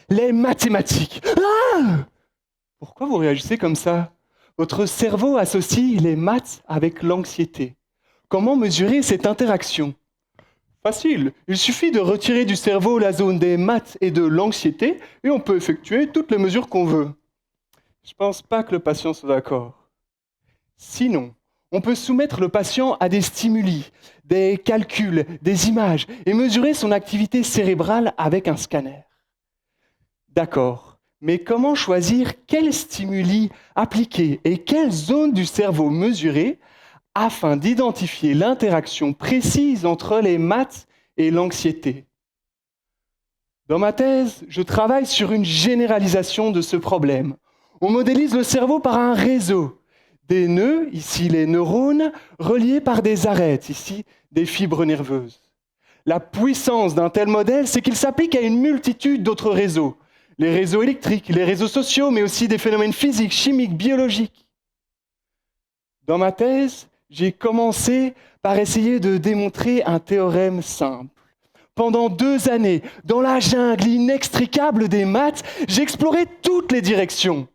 les mathématiques. Ah! Pourquoi vous réagissez comme ça? Votre cerveau associe les maths avec l'anxiété. Comment mesurer cette interaction? Facile, il suffit de retirer du cerveau la zone des maths et de l'anxiété et on peut effectuer toutes les mesures qu'on veut. Je pense pas que le patient soit d'accord. Sinon, on peut soumettre le patient à des stimuli, des calculs, des images et mesurer son activité cérébrale avec un scanner. D'accord, mais comment choisir quels stimuli appliquer et quelles zones du cerveau mesurer afin d'identifier l'interaction précise entre les maths et l'anxiété? Dans ma thèse, je travaille sur une généralisation de ce problème. On modélise le cerveau par un réseau. Des nœuds, ici les neurones, reliés par des arêtes, ici des fibres nerveuses. La puissance d'un tel modèle, c'est qu'il s'applique à une multitude d'autres réseaux. Les réseaux électriques, les réseaux sociaux, mais aussi des phénomènes physiques, chimiques, biologiques. Dans ma thèse, j'ai commencé par essayer de démontrer un théorème simple. Pendant 2 années, dans la jungle inextricable des maths, j'explorais toutes les directions.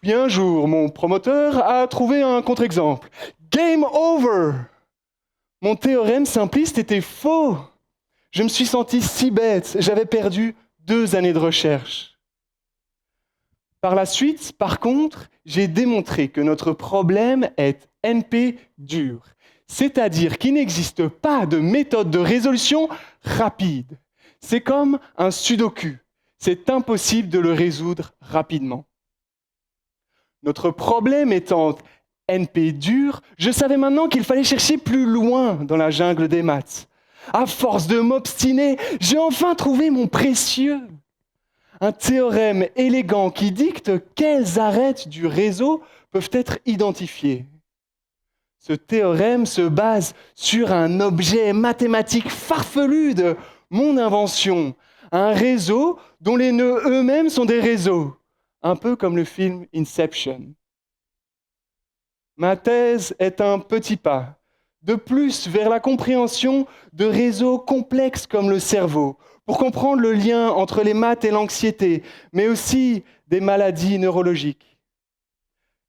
Puis un jour, mon promoteur a trouvé un contre-exemple. Game over! Mon théorème simpliste était faux. Je me suis senti si bête, j'avais perdu 2 années de recherche. Par la suite, par contre, j'ai démontré que notre problème est NP dur, c'est-à-dire qu'il n'existe pas de méthode de résolution rapide. C'est comme un sudoku, c'est impossible de le résoudre rapidement. Notre problème étant NP dur, je savais maintenant qu'il fallait chercher plus loin dans la jungle des maths. À force de m'obstiner, j'ai enfin trouvé mon précieux. Un théorème élégant qui dicte quelles arêtes du réseau peuvent être identifiées. Ce théorème se base sur un objet mathématique farfelu de mon invention, un réseau dont les nœuds eux-mêmes sont des réseaux, un peu comme le film Inception. Ma thèse est un petit pas de plus vers la compréhension de réseaux complexes comme le cerveau, pour comprendre le lien entre les maths et l'anxiété, mais aussi des maladies neurologiques.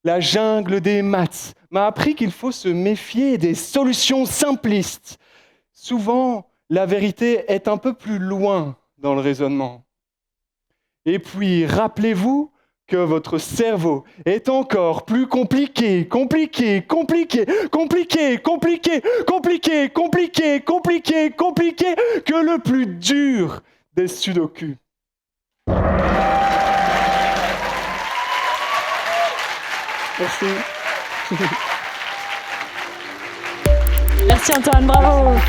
La jungle des maths m'a appris qu'il faut se méfier des solutions simplistes. Souvent, la vérité est un peu plus loin dans le raisonnement. Et puis, rappelez-vous que votre cerveau est encore plus compliqué que le plus dur des sudoku. Merci. Merci Antoine, bravo.